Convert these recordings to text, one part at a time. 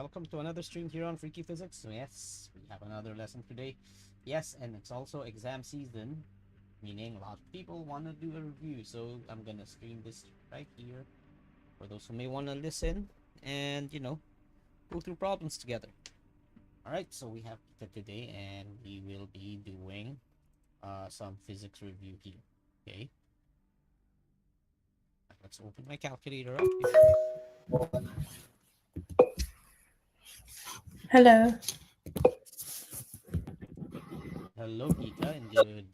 welcome to another stream here on Freaky Physics. So yes, we have another lesson today. Yes, and it's also exam season, meaning a lot of people want to do a review. So I'm gonna stream this right here for those who may want to listen and go through problems together. All right, so we have Kita today, and we will be doing some physics review here. Okay, let's open my calculator up. Hello. Hello, Kita, and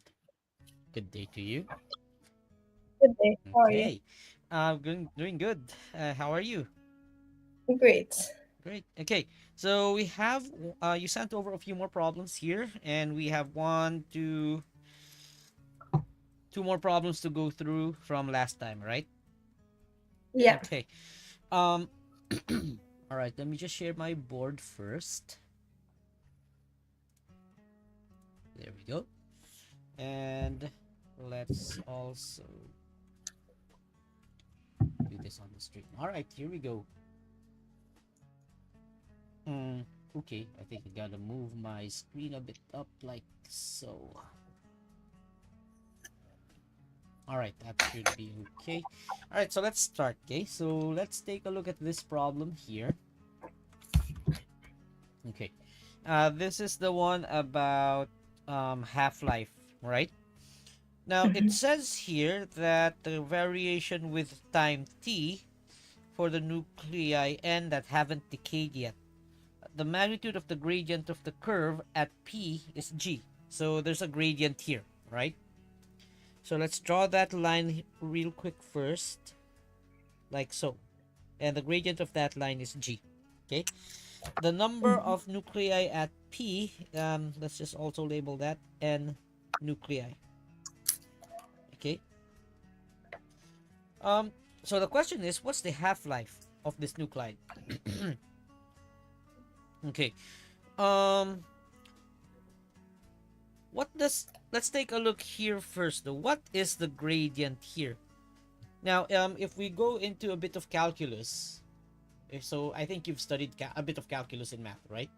good day to you. Good day. How are you? Okay. Doing good. How are you? Great. Great. Okay. So we have you sent over a few more problems here, and we have two more problems to go through from last time, right? Yeah. Okay. Um. All right. Let me just share my board first. There we go. And let's also do this on the stream. All right. Here we go. Mm, okay, I think I gotta move my screen a bit up like so. Alright, that should be okay. Alright, so let's start, okay? So let's take a look at this problem here. Okay. This is the one about half-life, right? Now, it Mhm. says here that the variation with time t for the nuclei n that haven't decayed yet, the magnitude of the gradient of the curve at P is G. So there's a gradient here, right? So let's draw that line real quick first, like so. And the gradient of that line is G. Okay. The number Mhm. of nuclei at P, let's just also label that N nuclei. Okay. Um, so the question is, what's the half-life of this nuclide? Okay. Um, what does let's take a look here first though. What is the gradient here? Now, if we go into a bit of calculus, so I think you've studied a bit of calculus in math, right?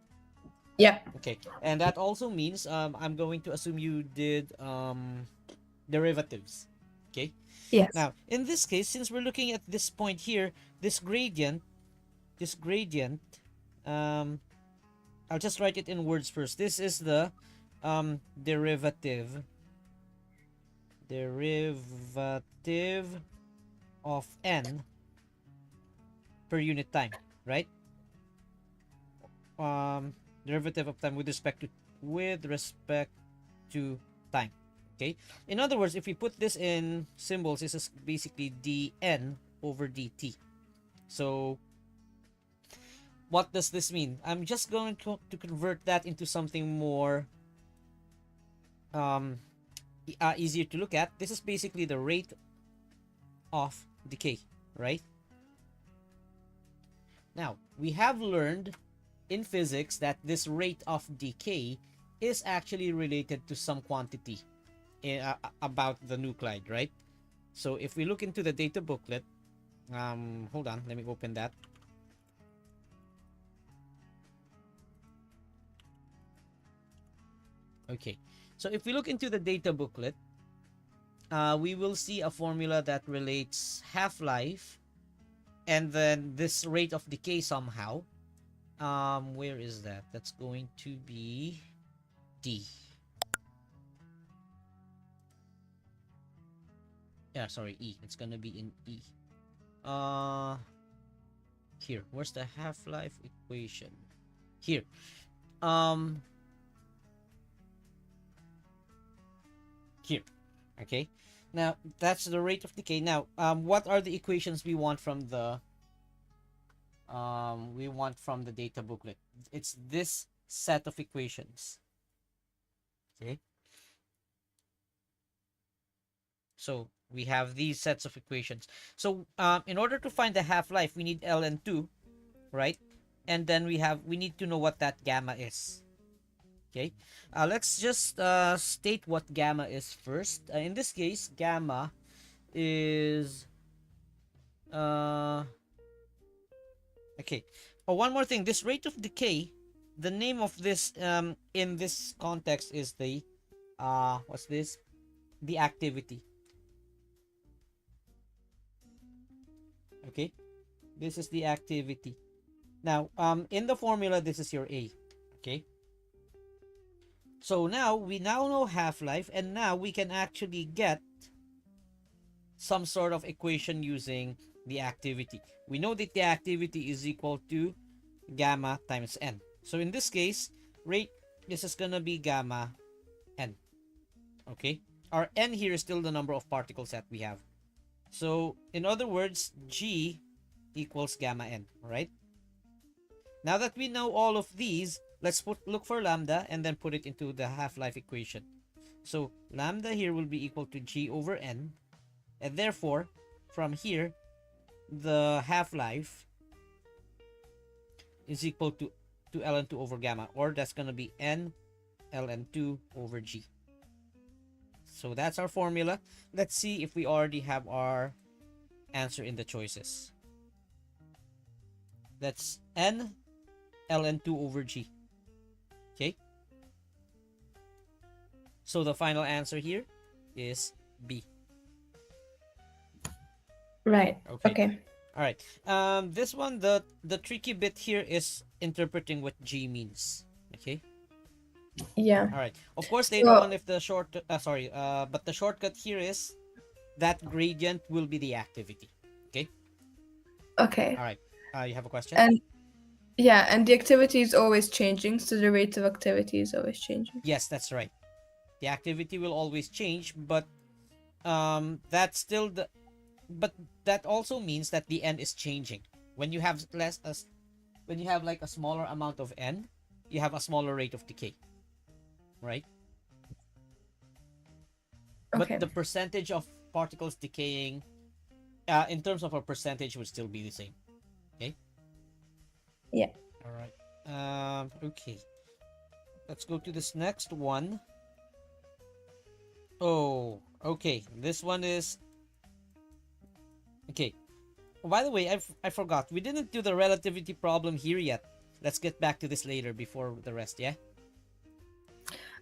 Yeah. Okay, and that also means I'm going to assume you did derivatives. Okay, Yes. now in this case, since we're looking at this point here, this gradient, um, I'll just write it in words first. This is the derivative of n per unit time, right? um Derivative of time with respect to time. Okay, in other words, if we put this in symbols, this is basically dn over dt. So what does this mean? I'm just going to convert that into something more um easier to look at. This is basically the rate of decay, right? Now we have learned in physics that this rate of decay is actually related to some quantity about the nuclide, right? So if we look into the data booklet, hold on, let me open that. Okay, so if we look into the data booklet, we will see a formula that relates half-life and then this rate of decay somehow. Where is that? That's going to be D. Yeah, sorry, E. It's gonna be in E. Uh, Here. Where's the half-life equation? Here. Um, Here. Okay. Now that's the rate of decay. Now, what are the equations we want from the data booklet? It's this set of equations. Okay. So we have these sets of equations. So in order to find the half-life, we need ln2, right? And then we need to know what that gamma is. Okay. Let's just state what gamma is first. In this case, gamma is okay. Oh, one more thing. This rate of decay, the name of this in this context is the what's this? The activity. Okay, this is the activity. Now, in the formula, this is your A. Okay. So now we now know half-life, and now we can actually get some sort of equation using the activity. We know that the activity is equal to gamma times n. So in this case, rate, this is gonna be gamma n. Okay, our n here is still the number of particles that we have. So in other words, g equals gamma n. Right? Now that we know all of these, let's look for lambda and then put it into the half-life equation. So lambda here will be equal to g over n, and therefore from here the half-life is equal to ln2 over gamma, or that's going to be n ln2 over g. So that's our formula. Let's see if we already have our answer in the choices. That's n ln2 over g. Okay, so the final answer here is B. Right. Okay. Okay. All right. This one, the tricky bit here is interpreting what G means. Okay. Yeah. All right. Of course, later So, on, if the but the shortcut here is that gradient will be the activity. Okay. okay. All right. You have a question? And yeah, and the activity is always changing, so the rate of activity is always changing. Yes, that's right. The activity will always change, but that's still the but that also means that the n is changing. When you have when you have like a smaller amount of n, you have a smaller rate of decay, right? But Okay. the percentage of particles decaying, in terms of a percentage, would still be the same. Okay. Yeah. All right. Okay. Let's go to this next one. Oh, okay. This one is okay. By the way, I forgot. We didn't do the relativity problem here yet. Let's get back to this later before the rest, yeah?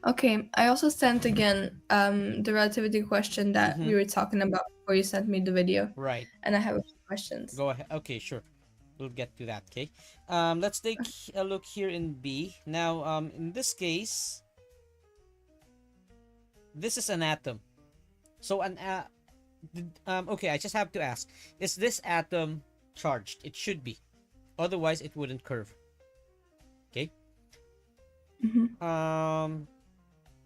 Okay. I also sent again the relativity question that Mm-hmm. we were talking about before you sent me the video, Right. and I have a few questions. Go ahead. Okay, sure. We'll get to that, okay? Let's take a look here in B. Now, in this case, this is an atom. So okay, I just have to ask, is this atom charged? It should be. Otherwise, it wouldn't curve. Okay? Mm-hmm.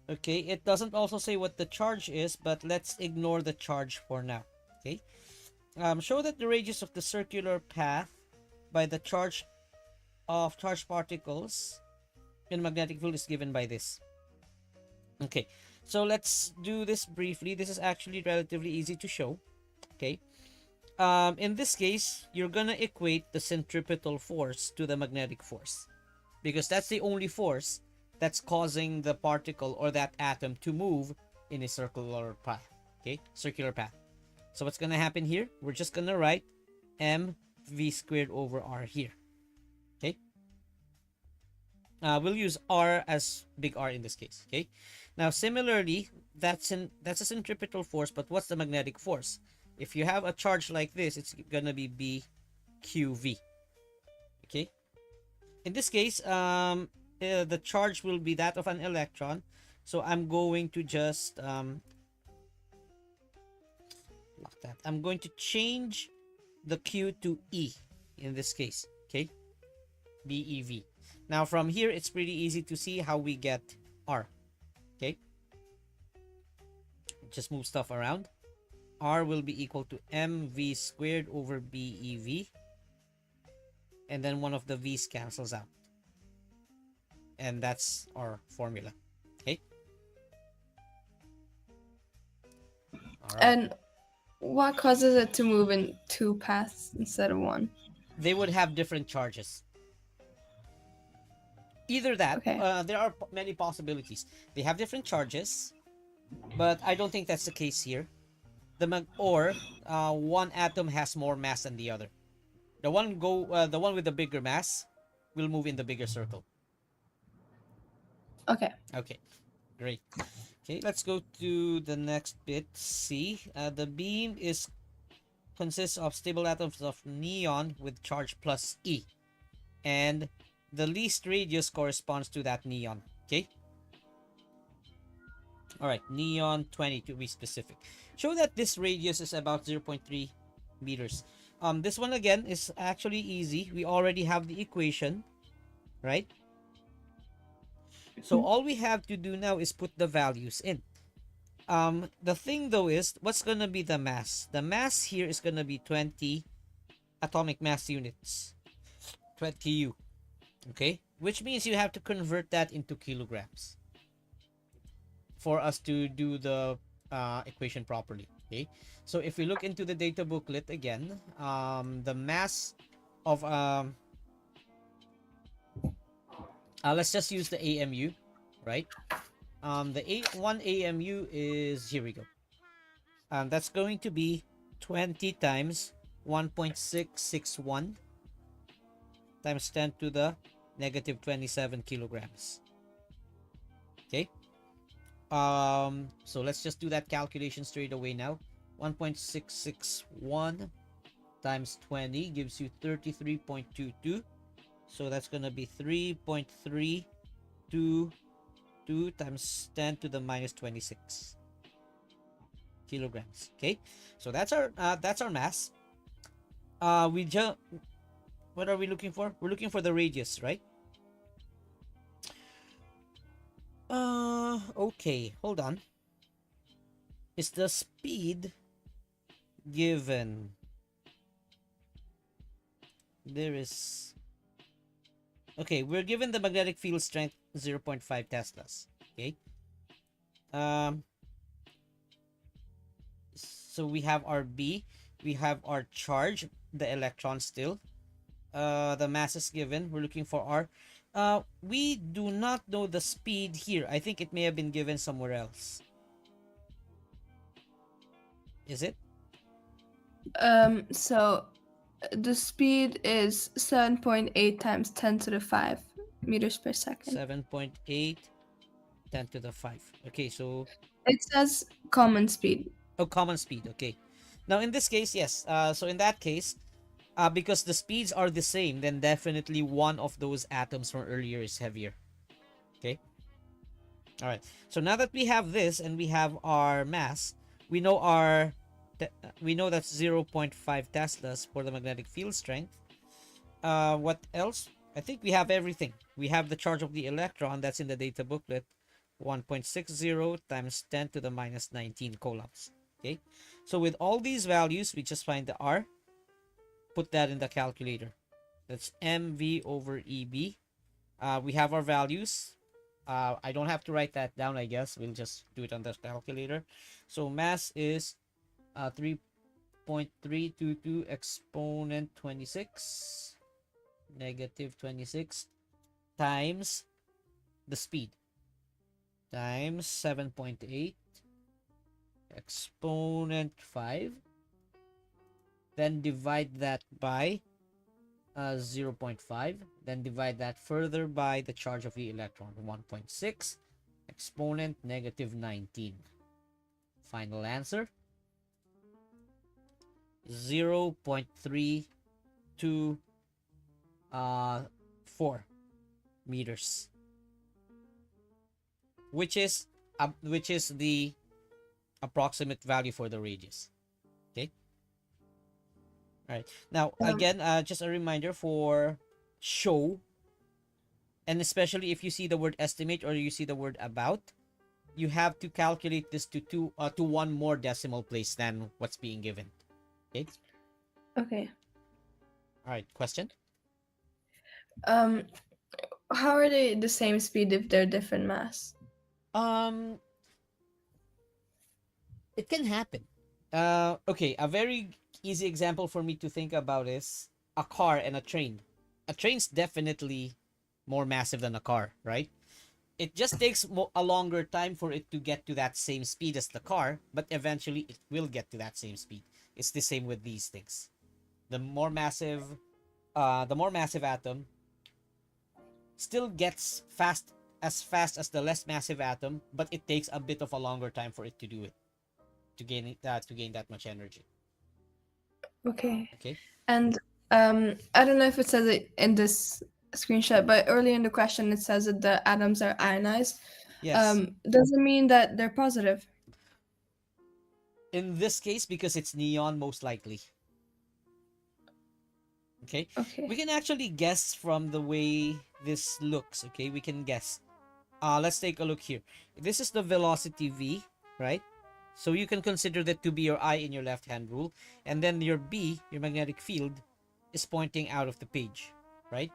Okay, it doesn't also say what the charge is, but let's ignore the charge for now. Okay? Show that the radius of the circular path by the charge of charged particles in magnetic field is given by this. Okay, so let's do this briefly. This is actually relatively easy to show. Okay, in this case, you're gonna equate the centripetal force to the magnetic force, because that's the only force that's causing the particle or that atom to move in a circular path. Okay, circular path. So what's gonna happen here? We're just gonna write mv squared over r here. Okay. We'll use r as big R in this case. Okay. Now similarly, that's a centripetal force, but what's the magnetic force? If you have a charge like this, it's gonna be BQV. Okay. In this case, the charge will be that of an electron. So I'm going to just lock that. I'm going to change the Q to E in this case. Okay. BeV. Now from here, it's pretty easy to see how we get R. Okay. Just move stuff around. R will be equal to mv squared over BeV. And then one of the v's cancels out. And that's our formula. Okay. All right. And what causes it to move in two paths instead of one? They would have different charges. Either that, Okay. There are many possibilities. They have different charges, but I don't think that's the case here. Or one atom has more mass than the other. The one with the bigger mass will move in the bigger circle. Okay. Okay, great. Okay, let's go to the next bit. C. The beam is consists of stable atoms of neon with charge plus E, and the least radius corresponds to that neon. Okay. All right, neon 20 to be specific. Show that this radius is about 0.3 meters. This one again is actually easy. We already have the equation, right? So all we have to do now is put the values in. The thing though is, what's gonna be the mass? The mass here is gonna be 20 atomic mass units, 20 U. Okay, which means you have to convert that into kilograms for us to do the equation properly. Okay, so if we look into the data booklet again, the mass of let's just use the AMU, right? One AMU is, here we go. That's going to be 20 times 1.661 times 10 to the negative 27 kilograms. Okay. So let's just do that calculation straight away now. 1.661 times 20 gives you 33.22. So that's gonna be 3.322 times 10 to the minus 26 kilograms. Okay, so that's our mass. We just, what are we looking for? We're looking for the radius, right? Okay, hold on. Is the speed given? There is, okay, we're given the magnetic field strength 0.5 teslas. Okay. So we have our B, we have our charge, the electron still. The mass is given. We're looking for R. We do not know the speed here. I think it may have been given somewhere else. Is it? So the speed is 7.8 times 10 to the 5 meters per second. 7.8 10 to the 5. Okay, so It says common speed. oh, common speed. Okay. Now in this case, yes. So in that case, because the speeds are the same, then definitely one of those atoms from earlier is heavier. Okay. All right. So now that we have this and we have our mass, we know we know that's 0.5 teslas for the magnetic field strength. What else? I think we have everything. We have the charge of the electron that's in the data booklet, 1.60 times 10 to the minus 19 coulombs. Okay. So with all these values, we just find the R, put that in the calculator. That's mv over eb. We have our values. I don't have to write that down, I guess. We'll just do it on the calculator. So mass is 3.322 exponent 26 negative 26 times the speed times 7.8 exponent 5, then divide that by 0.5, then divide that further by the charge of the electron, 1.6 exponent negative 19. Final answer, 0.324 meters, which is the approximate value for the radius. Okay. All right. Now again, just a reminder for show, and especially if you see the word estimate or you see the word about, you have to calculate this to one more decimal place than what's being given. Okay. Okay. All right. Question. How are they the same speed if they're different mass? It can happen. Okay, a very easy example for me to think about is a car and a train. A train's definitely more massive than a car, right? It just takes a longer time for it to get to that same speed as the car, but eventually it will get to that same speed. It's the same with these things. The more massive the more massive atom still gets fast as the less massive atom, but it takes a bit of a longer time for it to do it, to gain that much energy. Okay. Okay. And I don't know if it says it in this screenshot, but early in the question it says that the atoms are ionized. Yes. Does it mean that they're positive? In this case, because it's neon, most likely. Okay. We Okay. can actually guess from the way this looks. Okay, we can guess. Let's take a look here. This is the velocity v, right? So you can consider that to be your I in your left hand rule, and then your B, your magnetic field, is pointing out of the page, right?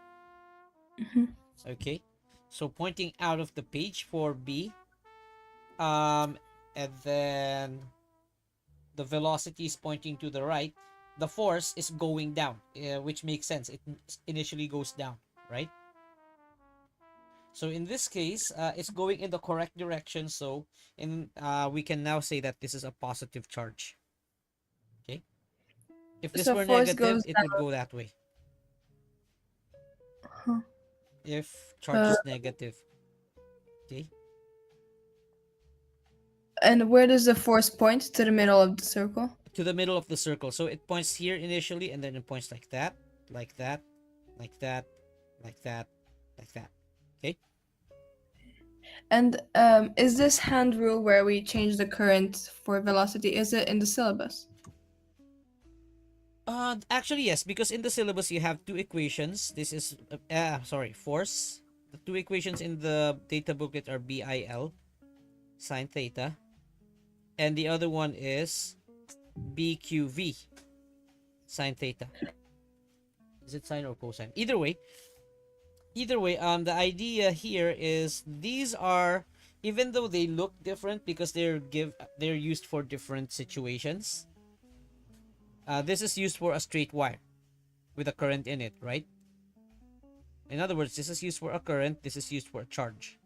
Mm-hmm. Okay, so pointing out of the page for B, um, and then the velocity is pointing to the right. The force is going down, which makes sense. It initially goes down, right? So in this case, it's going in the correct direction. So we can now say that this is a positive charge. Okay. If this So were force negative, goes it would down. go that way. Huh. If charge Uh, is negative. Okay. and where does the force point? To the middle of the circle? To the middle of the circle. So it points here initially, and then it points like that, like that, like that, like that, like that. Okay. And is this hand rule where we change the current for velocity? Is it in the syllabus? Actually, yes, because in the syllabus you have two equations. This is, sorry, force. The two equations in the data booklet are BIL, sine theta, and the other one is BQV, sine theta. Is it sine or cosine? Either way, the idea here is these are, even though they look different because they're used for different situations. This is used for a straight wire with a current in it, right? In other words, this is used for a current. This is used for a charge.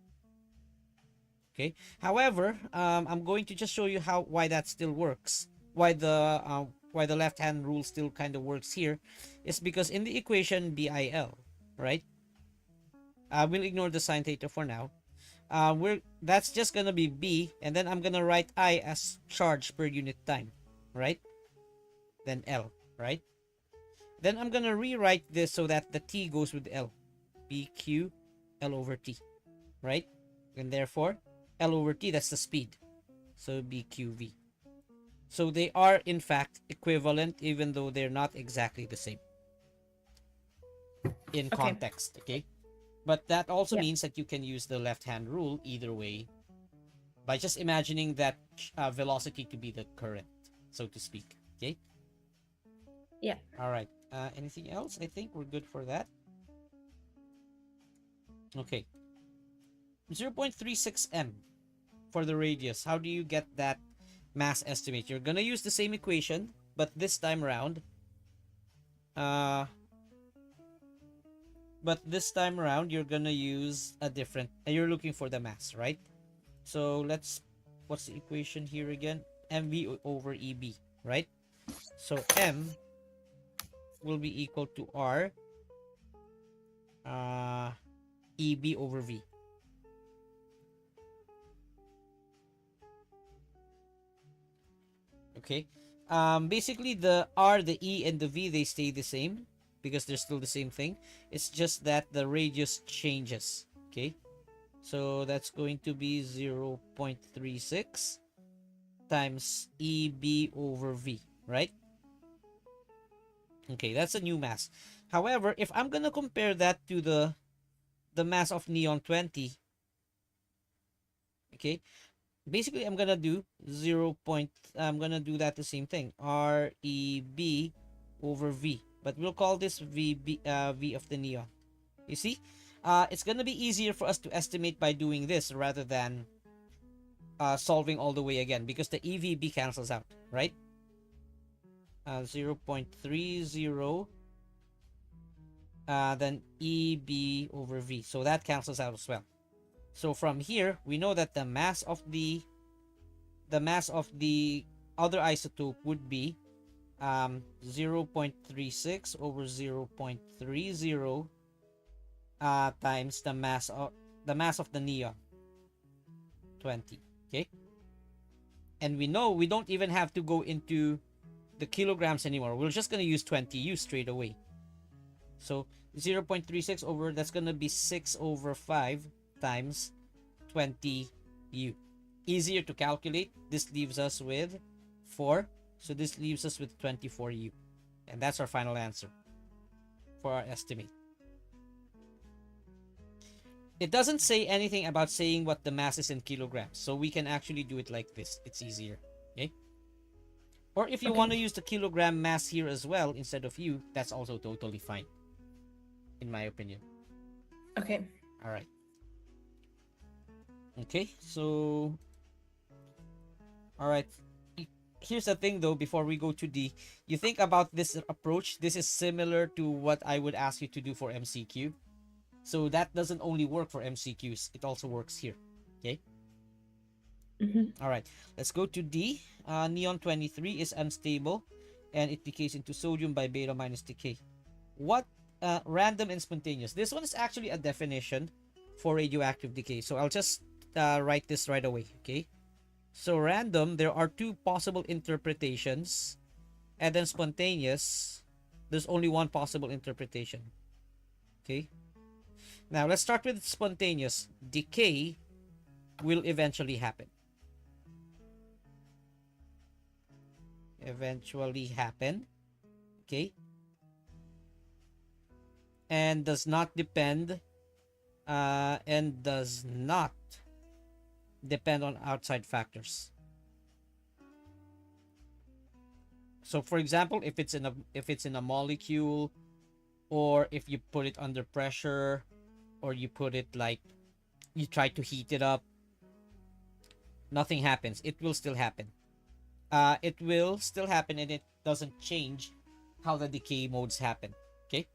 Okay. However, I'm going to just show you why that still works. Why the left hand rule still kind of works here, is because in the equation BIL, right? We'll ignore the sine theta for now. That's just gonna be B, and then I'm gonna write I as charge per unit time, right? Then L, right? Then I'm gonna rewrite this so that the T goes with L. BQ L over T, right? And therefore, L over T, that's the speed. So BQV. So they are in fact equivalent, even though they're not exactly the same in Okay. context, okay? But that also Yeah. means that you can use the left hand rule either way by just imagining that velocity to be the current, so to speak, okay? Yeah. All right. Anything else? I think we're good for that. Okay. 0.36 m for the radius. How do you get that mass estimate? You're gonna use the same equation, but this time around, you're gonna use a different. You're looking for the mass, right? So what's the equation here again? mv over eb, right? So m will be equal to r eb over v. Okay. Basically the r, the e, and the v, they stay the same because they're still the same thing. It's just that the radius changes. Okay. So that's going to be 0.36 times eb over v, right? Okay, that's a new mass. However, if I'm gonna compare that to the mass of neon 20, okay, basically I'm gonna do I'm gonna do that the same thing, reb over v, but we'll call this v of the neon. You see, it's gonna be easier for us to estimate by doing this rather than solving all the way again, because the evb cancels out, right? 0.30, then eb over v, so that cancels out as well. So from here we know that the mass of the other isotope would be 0.36 over 0.30 times the mass of the neon, 20. Okay, and we know we don't even have to go into the kilograms anymore. We're just going to use 20U straight away. So 0.36 over, that's going to be 6 over 5 times 20U. Easier to calculate. This leaves us with 4. So this leaves us with 24U. And that's our final answer for our estimate. It doesn't say anything about saying what the mass is in kilograms. So we can actually do it like this. It's easier. Okay? Or if you want to use the kilogram mass here as well instead of U, that's also totally fine, in my opinion. Okay. All right. Okay, so all right. Here's the thing though, before we go to D, you think about this approach, this is similar to what I would ask you to do for MCQ. So that doesn't only work for MCQs, it also works here. Okay? All right, let's go to D. Neon 23 is unstable and it decays into sodium by beta minus decay. What random and spontaneous? This one is actually a definition for radioactive decay. So I'll just write this right away. Okay. So random, there are two possible interpretations, and then spontaneous, there's only one possible interpretation. Okay. Now let's start with spontaneous. Decay will eventually happen. Okay. And does not depend on outside factors. So for example, if it's in a molecule, or if you put it under pressure, or you put it like you try to heat it up, nothing happens. It will still happen. And it doesn't change how the decay modes happen. Okay.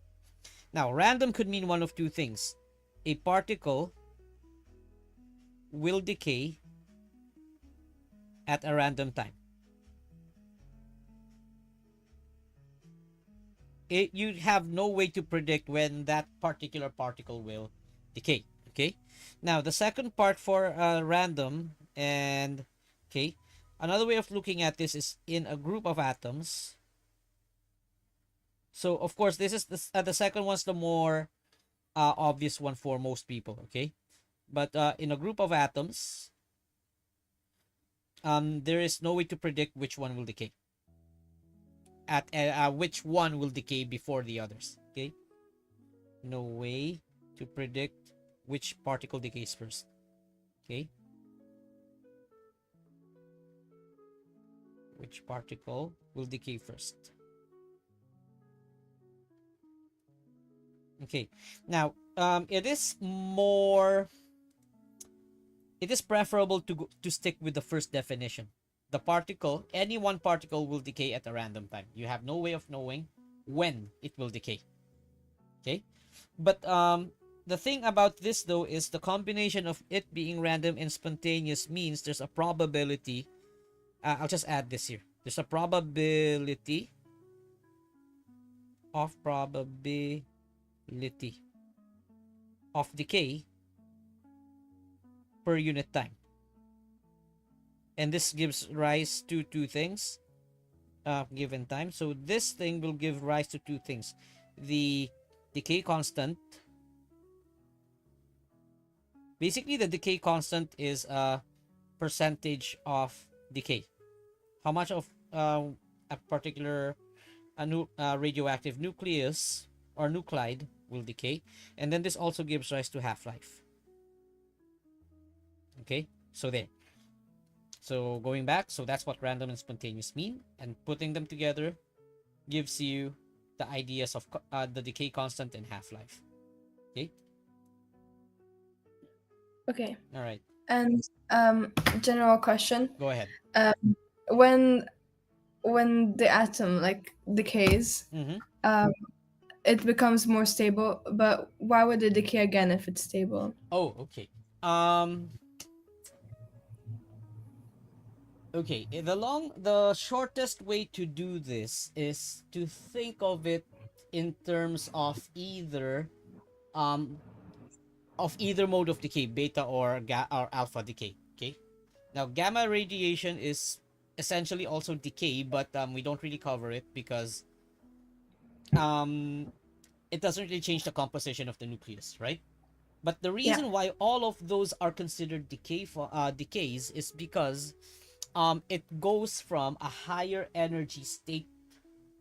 Now, random could mean one of two things. A particle will decay at a random time. You have no way to predict when that particular particle will decay. Okay. Now, the second part for random, and okay, another way of looking at this is in a group of atoms. So of course, this is the second one's the more obvious one for most people. Okay, but in a group of atoms, there is no way to predict which one will decay. Which one will decay before the others. Okay, no way to predict which particle decays first. Okay, which particle will decay first. Okay, now it is preferable to stick with the first definition. The particle, any one particle will decay at a random time. You have no way of knowing when it will decay. Okay, but the thing about this though is the combination of it being random and spontaneous means there's a probability. I'll just add this here. There's a probability of decay per unit time. And this gives rise to two things given time. So this thing will give rise to two things. The decay constant. Basically, the decay constant is a percentage of decay. How much of a particular radioactive nucleus or nuclide will decay. And then this also gives rise to half-life. Okay, so there. So going back, so that's what random and spontaneous mean, and putting them together gives you the ideas of the decay constant and half-life. Okay. Okay. All right. And general question. Go ahead. When the atom like decays, it becomes more stable. But why would it decay again if it's stable? Oh, okay. Okay, the shortest way to do this is to think of it in terms um of either mode of decay, beta or alpha decay. Okay, now gamma radiation is essentially also decay, but we don't really cover it because um it doesn't really change the composition of the nucleus, right? But the Yeah. reason why all of those are considered decays is because it goes from a higher energy state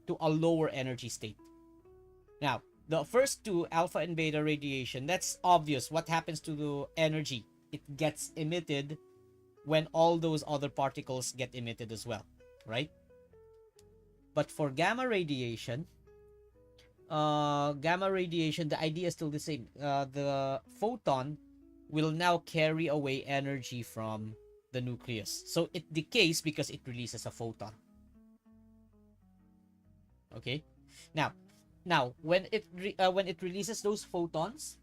to a lower energy state. Now, the first two, alpha and beta radiation, that's obvious. What happens to the energy? It gets emitted when all those other particles get emitted as well, right? But for gamma radiation, the idea is still the same. The photon will now carry away energy from the nucleus, so it decays because it releases a photon. Okay, now, when it releases those photons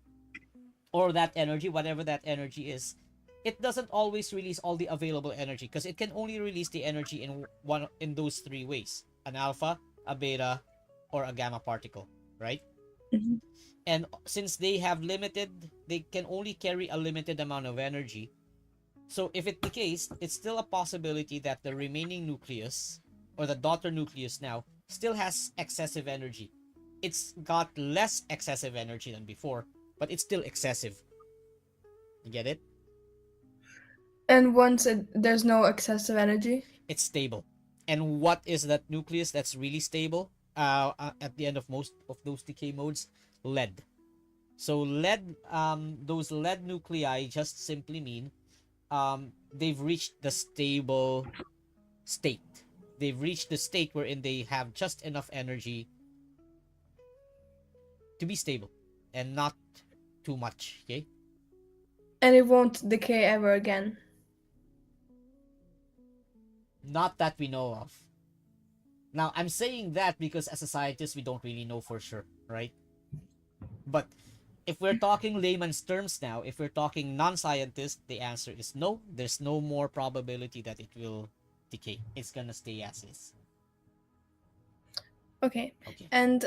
or that energy, whatever that energy is, it doesn't always release all the available energy because it can only release the energy in those three ways: an alpha, a beta, or a gamma particle, right? Mhm. And since they can only carry a limited amount of energy. So if it decays, it's still a possibility that the remaining nucleus, or the daughter nucleus now, still has excessive energy. It's got less excessive energy than before, but it's still excessive. You get it? And there's no excessive energy. It's stable. And what is that nucleus that's really stable? At the end of most of those decay modes, lead. So those lead nuclei just simply mean they've reached the stable state. They've reached the state wherein they have just enough energy to be stable and not too much. Okay, And it won't decay ever again. not that we know of. Now I'm saying that because as a scientist we don't really know for sure, right? But if we're talking layman's terms now, if we're talking non-scientist, the answer is no. There's no more probability that it will decay. It's gonna stay as is. Okay. Okay. And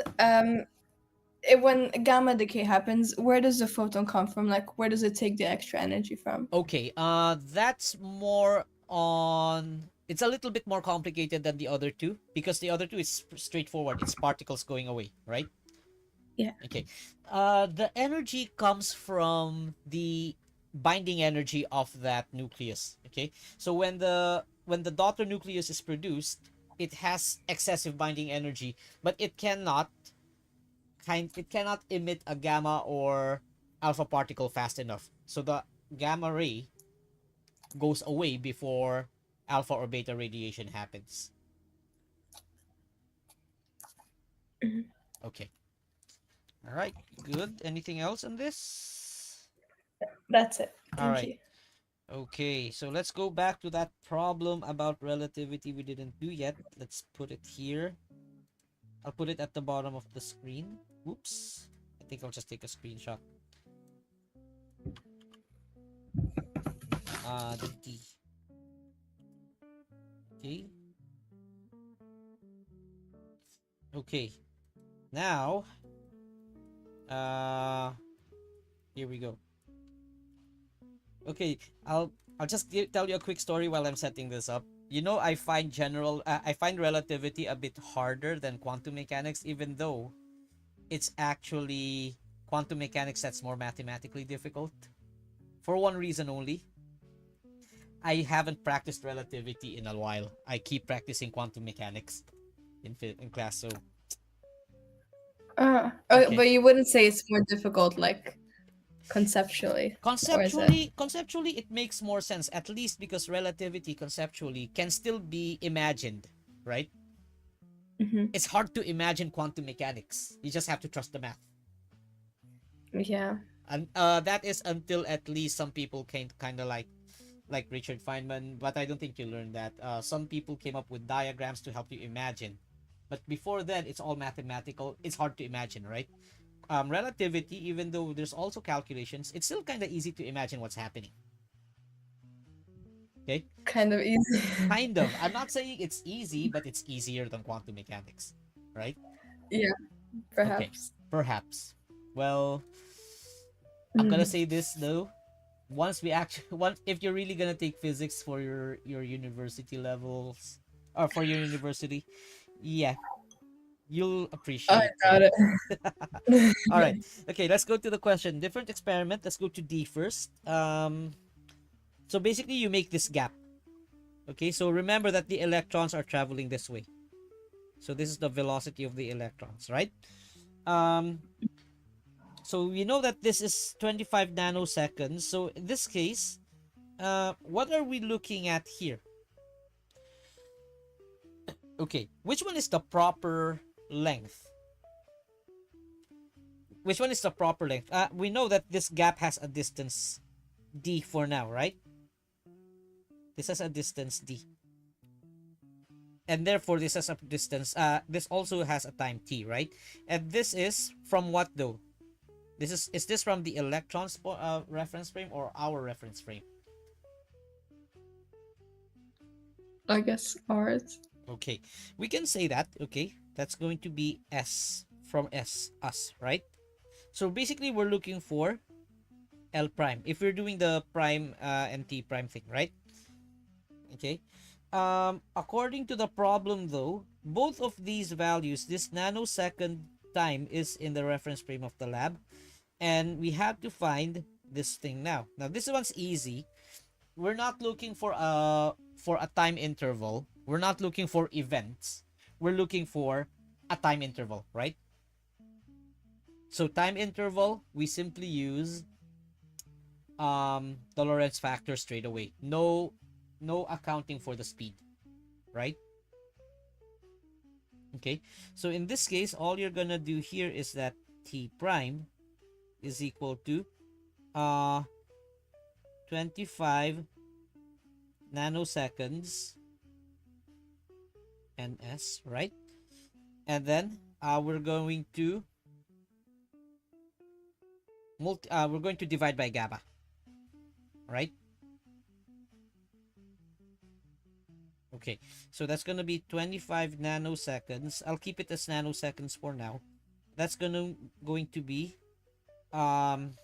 when gamma decay happens, where does the photon come from? Like, where does it take the extra energy from? Okay. That's more on. It's a little bit more complicated than the other two because the other two is straightforward. It's particles going away, right? Yeah. Okay. The energy comes from the binding energy of that nucleus. Okay. So when the daughter nucleus is produced, it has excessive binding energy, but it cannot emit a gamma or alpha particle fast enough. So the gamma ray goes away before alpha or beta radiation happens. Mhm. Okay. All right. Good. Anything else on this? That's it. All Thank right. you. Okay, so let's go back to that problem about relativity we didn't do yet. Let's put it here. I'll put it at the bottom of the screen. Oops. I think I'll just take a screenshot. D. Okay. Okay. Now, uh, here we go. Okay, I'll just tell you a quick story while I'm setting this up. I find relativity a bit harder than quantum mechanics, even though it's actually quantum mechanics that's more mathematically difficult. For one reason only, I haven't practiced relativity in a while. I keep practicing quantum mechanics in class. So Okay, okay, but you wouldn't say it's more difficult, like conceptually, or is it? conceptually, it makes more sense. At least because relativity conceptually can still be imagined, right? Hmm. It's hard to imagine quantum mechanics. You just have to trust the math. Yeah. And that is until at least some people can kind of like Richard Feynman, but I don't think you learned that. Some people came up with diagrams to help you imagine, but before then, it's all mathematical. It's hard to imagine, right? Relativity, even though there's also calculations, it's still kind of easy to imagine what's happening. Okay? Kind of easy. Kind of. I'm not saying it's easy, but it's easier than quantum mechanics, right? Yeah, Okay, perhaps. perhaps. Well, I'm gonna Mm. say this though. Once we actually, once if you're really gonna take physics for your university levels or for your university, yeah, you'll I appreciate got that. it. All right. Okay, let's go to the question. Different experiment. Let's go to D first. So basically, you make this gap. Okay, so remember that the electrons are traveling this way. So this is the velocity of the electrons, right? Um, so we know that this is 25 nanoseconds. So in this case, what are we looking at here? Okay, which one is the proper length? Which one is the proper length? We know that this gap has a distance d for now, right? This has a distance d. And therefore, this has a distance, this also has a time t, right? And this is from what though? Is this from the electrons reference frame or our reference frame? I guess ours. Okay, we can say that. Okay, that's going to be s from us, right? So basically, we're looking for L prime if we're doing the prime and T prime thing, right? Okay. According to the problem though, both of these values, this nanosecond time is in the reference frame of the lab, and we have to find this thing now. Now this one's easy. We're not looking for a time interval. We're not looking for events. We're looking for a time interval, right? So time interval, we simply use the Lorentz factor straight away. No accounting for the speed, right? Okay, so in this case all you're gonna do here is that t prime is equal to uh 25 nanoseconds ns, right? And then we're going to we're going to divide by gamma, right? Okay, so that's gonna be 25 nanoseconds. I'll keep it as nanoseconds for now. That's going to be um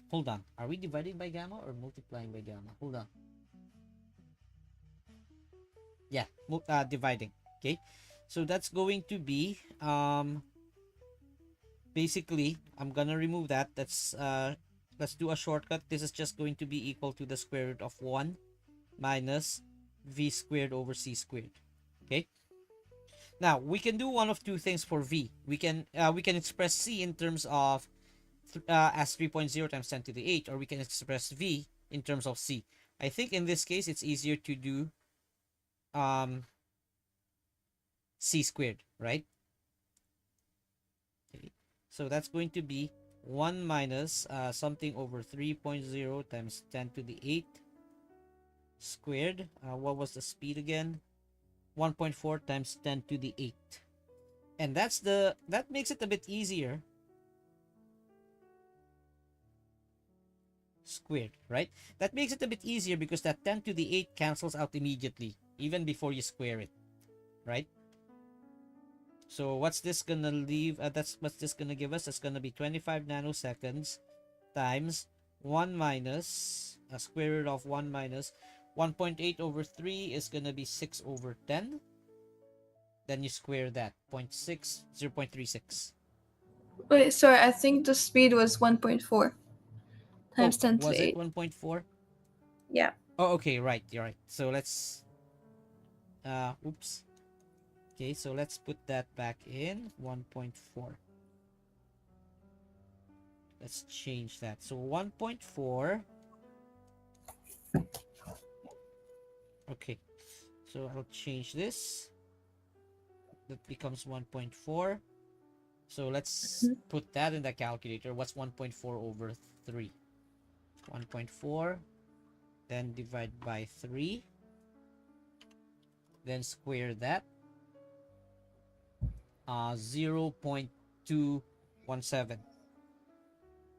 hold on. Are we dividing by gamma or multiplying by gamma? Hold on. Yeah, dividing. Okay, so that's going to be basically I'm gonna remove that. Let's do a shortcut. This is just going to be equal to the square root of 1 minus v squared over c squared. Okay, now we can do one of two things for v. We can express c in terms of as 3.0 times 10 to the 8, or we can express v in terms of c. I think in this case it's easier to do um c squared, right? Okay, so that's going to be 1 minus something over 3.0 times 10 to the 8 squared. What was the speed again? 1.4 times 10 to the 8. And that makes it a bit easier. Squared, right? That makes it a bit easier because that 10 to the 8 cancels out immediately, even before you square it, right? So what's this gonna leave? That's what's this gonna give us? That's gonna be 25 nanoseconds times 1 minus a square root of 1 minus 1.8 over 3 is gonna be 6 over 10. Then you square that 0.6, 0.36. Wait, sorry, I think the speed was 1.4 Oh, times 10 to was the it 8. 1.4? Yeah. Oh, okay, right, you're right. So let's oops. Okay, so let's put that back in 1.4. Let's change that. So 1.4. Okay, so I'll change this. That becomes 1.4. So let's Mhm. put that in the calculator. What's 1.4 over 3? 1.4, then divide by 3, then square that. 0.217.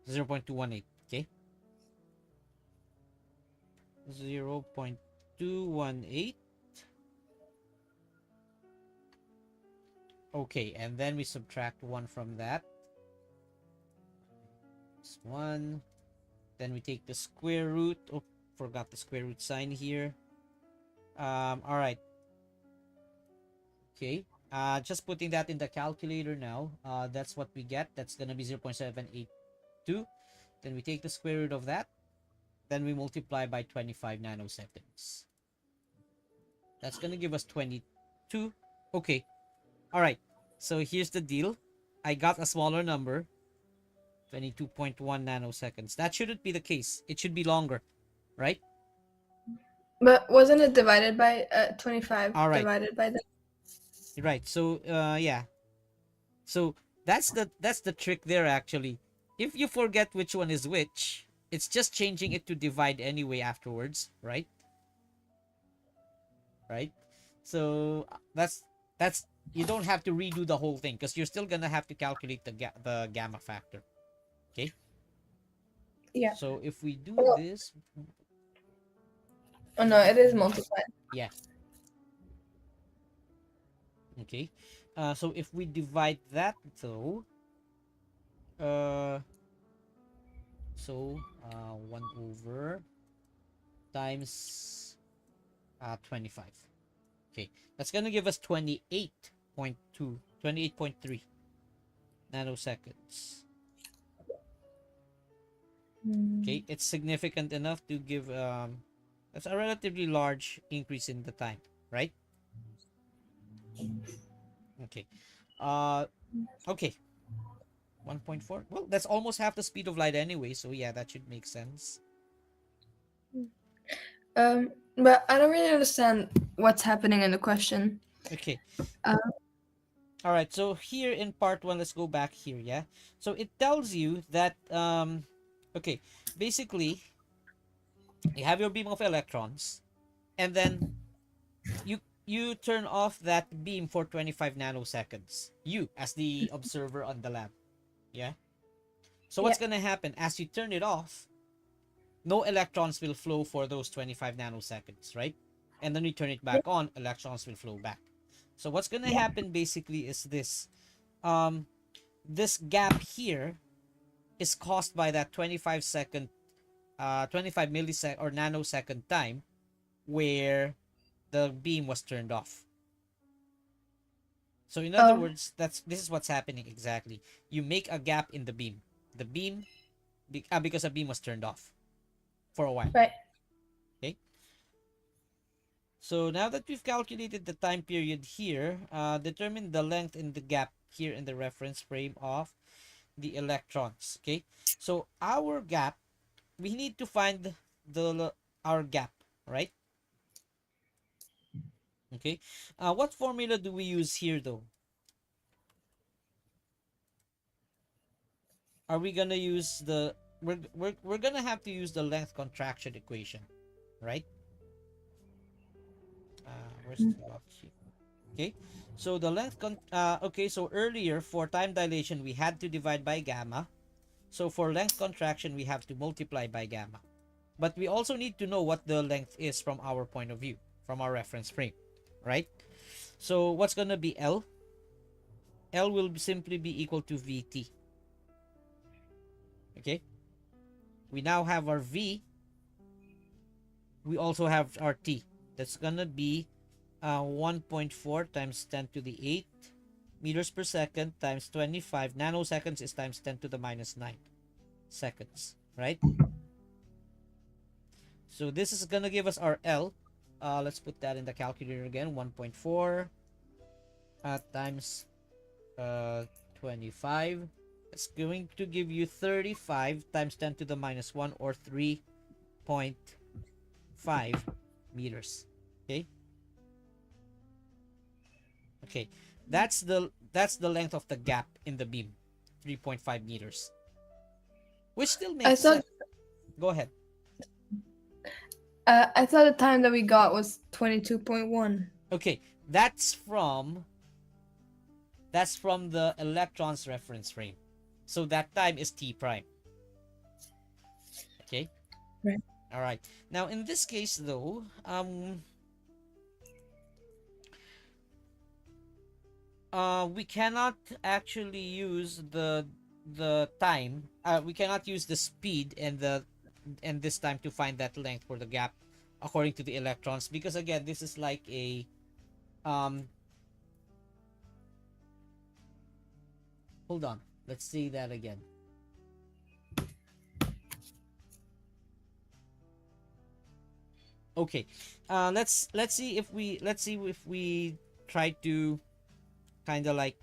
0.218. Okay. 0.218. Okay, and then we subtract 1 from that. This 1. Then we take the square root. Oh, forgot the square root sign here. All right. Okay. Just putting that in the calculator now. That's what we get. That's gonna be 0.782. Then we take the square root of that. Then we multiply by 25 nanoseconds. That's gonna give us 22. Okay. All right. So here's the deal. I got a smaller number. 22.1 nanoseconds. That shouldn't be the case. It should be longer, right? But wasn't it divided by 25 All right. divided by that? Right. So yeah. So that's the trick there actually. If you forget which one is which, it's just changing it to divide anyway afterwards, right? Right? So that's you don't have to redo the whole thing because you're still gonna have to calculate the gamma factor. Okay? Yeah. So if we do Oh, this, oh no, it is multiplied. yeah. Okay. So if we divide that though, uh, so 1 over times 25. Okay, that's gonna give us 28.2, 28.3 nanoseconds. Okay, it's significant enough to give that's a relatively large increase in the time, right? Okay. Uh okay. 1.4. Well, that's almost half the speed of light anyway, so yeah, that should make sense. But I don't really understand what's happening in the question. Okay. Uh, All right. So here in part 1, let's go back here, yeah? So it tells you that okay, basically you have your beam of electrons and then you turn off that beam for 25 nanoseconds. You as the observer on the lab. Yeah? So what's yeah. going to happen as you turn it off? No electrons will flow for those 25 nanoseconds, right? And then you turn it back on, electrons will flow back. So what's going to Yeah. happen basically is this. This gap here is caused by that 25 millisecond or nanosecond time where the beam was turned off. So in other Oh, words, this is what's happening exactly. You make a gap in the beam. The beam, because the beam was turned off for a while. right. Okay. So now that we've calculated the time period here, determine the length in the gap here in the reference frame of the electrons. Okay. So our gap, we need to find our gap, right? Okay. What formula do we use here though? Are we gonna use we're gonna have to use the length contraction equation, right? Where's the log here? Okay. So the okay, so earlier for time dilation we had to divide by gamma. So for length contraction we have to multiply by gamma. But we also need to know what the length is from our point of view, from our reference frame, right? So what's gonna be L? L will simply be equal to Vt. Okay. We now have our V. We also have our T. That's gonna be 1.4 times 10 to the 8 meters per second times 25 nanoseconds is times 10 to the minus 9 seconds, right? So this is gonna give us our L. Let's put that in the calculator again. 1.4 times 25. It's going to give you 35 times 10 to the minus 1 or 3.5 meters. Okay. Okay. That's the length of the gap in the beam. 3.5 meters. Which still I makes thought sense. Go ahead. I thought the time that we got was 22.1. Okay, that's from the electron's reference frame. So that time is T prime. Okay? Right. All right. Now, in this case, though, we cannot actually use the time. We cannot use the speed and this time to find that length for the gap according to the electrons, because again, this is like a um. Hold on. Let's see that again. Okay. Let's see if we try to kind of like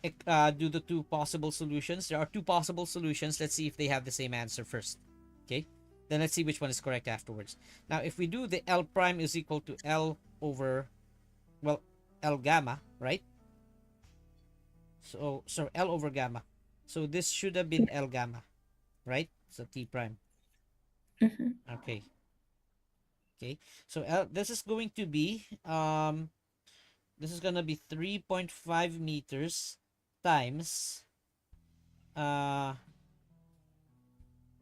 do the two possible solutions. There are two possible solutions. Let's see if they have the same answer first. Okay. Then let's see which one is correct afterwards. Now, if we do the L prime is equal to L over, well, L gamma, right? So L over gamma. So this should have been L gamma, right? So T prime. Mm-hmm. Okay. Okay. So this is going to be this is gonna be 3.5 meters times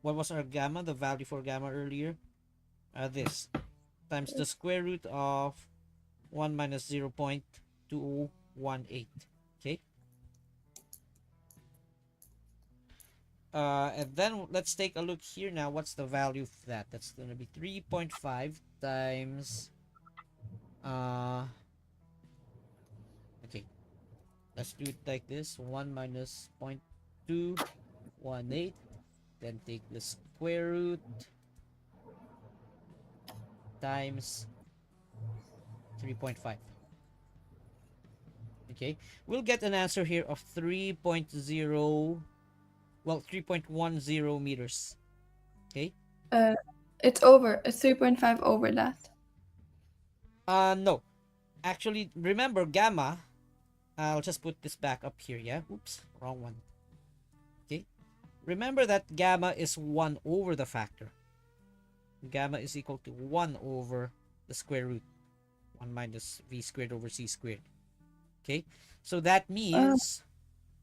what was our gamma, the value for gamma earlier? This times the square root of 1 minus 0.218. Okay. And then let's take a look here now. What's the value of that? That's going to be 3.5 times okay, let's do it like this. 1 minus 0.218, then take the square root times 3.5. Okay, we'll get an answer here of 3.0, well, 3.10 meters. Okay. It's over. It's 3.5 over that. No, actually, remember gamma. I'll just put this back up here. Yeah, oops, wrong one. Okay, remember that gamma is 1 over the factor. Gamma is equal to 1 over the square root, 1 minus v squared over c squared. Okay, so that means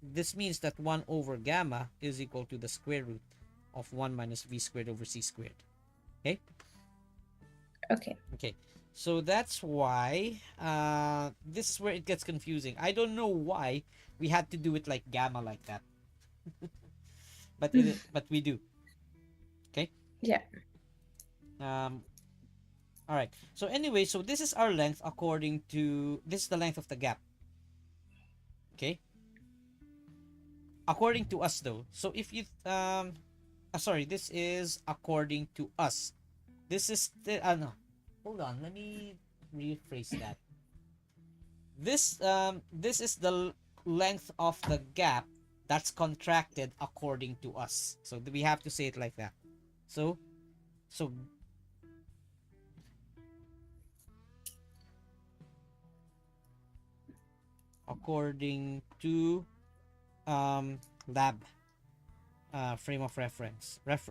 this means that 1 over gamma is equal to the square root of 1 minus v squared over c squared. Okay. Okay. Okay, so that's why this is where it gets confusing. I don't know why we had to do it like gamma like that, but we do. Okay. Yeah. All right. So anyway, so this is our length according to, this is the length of the gap. Okay. According to us though. So if you sorry, this is according to us. This is the no. Hold on, let me rephrase that. This is the length of the gap that's contracted according to us. So we have to say it like that. So according to lab frame of reference, RF,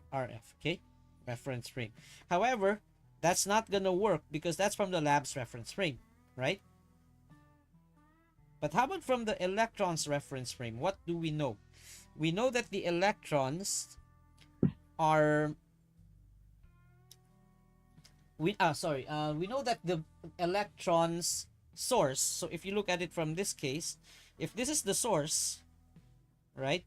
okay, reference frame. However, that's not gonna work because that's from the lab's reference frame, right? But how about from the electron's reference frame? What do we know? We know that the electrons are we know that the electrons source. So if you look at it from this case, if this is the source, right,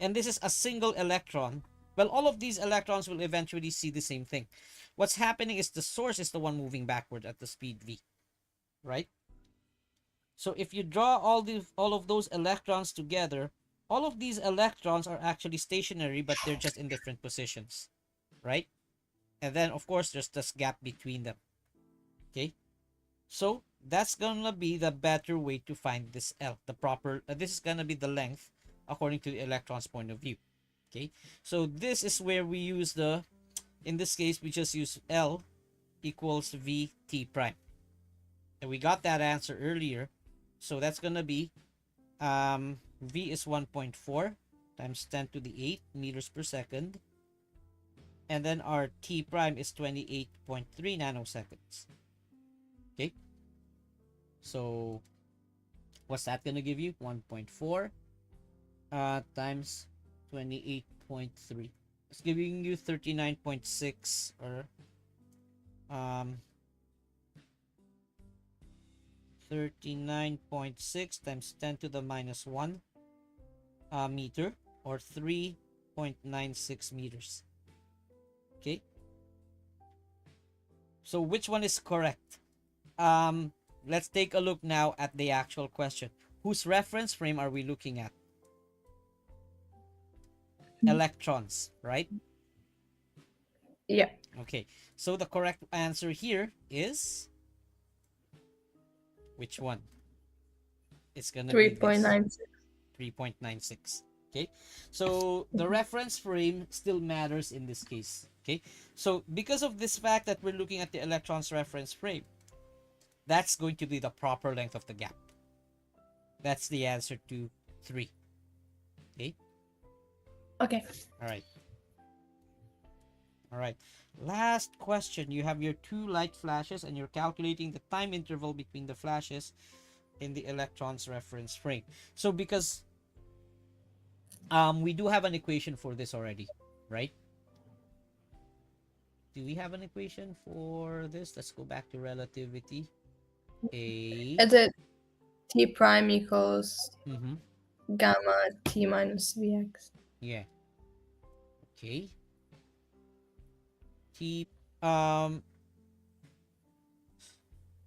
and this is a single electron, well, all of these electrons will eventually see the same thing. What's happening is the source is the one moving backward at the speed v, right? So if you draw all of those electrons together, all of these electrons are actually stationary, but they're just in different positions, right? And then of course there's this gap between them. Okay, so that's gonna be the better way to find this L, the proper this is gonna be the length according to the electron's point of view. Okay, so this is where we use the, in this case we just use L equals v t prime, and we got that answer earlier. So that's gonna be v is 1.4 times 10 to the 8 meters per second, and then our t prime is 28.3 nanoseconds. Okay, so what's that gonna give you? 1.4 times 28.3. It's giving you 39.6 or 39.6 times 10 to the minus 1 meter, or 3.96 meters. Okay, so which one is correct? Let's take a look now at the actual question. Whose reference frame are we looking at? Electrons, right? Yeah. Okay, so the correct answer here is which one? It's gonna be this 3.96. 3.96. Okay, so the reference frame still matters in this case. Okay, so because of this fact that we're looking at the electron's reference frame, that's going to be the proper length of the gap. That's the answer to 3. Okay. Okay. All right. All right. Last question. You have your 2 light flashes and you're calculating the time interval between the flashes in the electron's reference frame. So because we do have an equation for this already, right? Do we have an equation for this? Let's go back to relativity. Is it T prime equals gamma T minus Vx? Yeah. Okay. T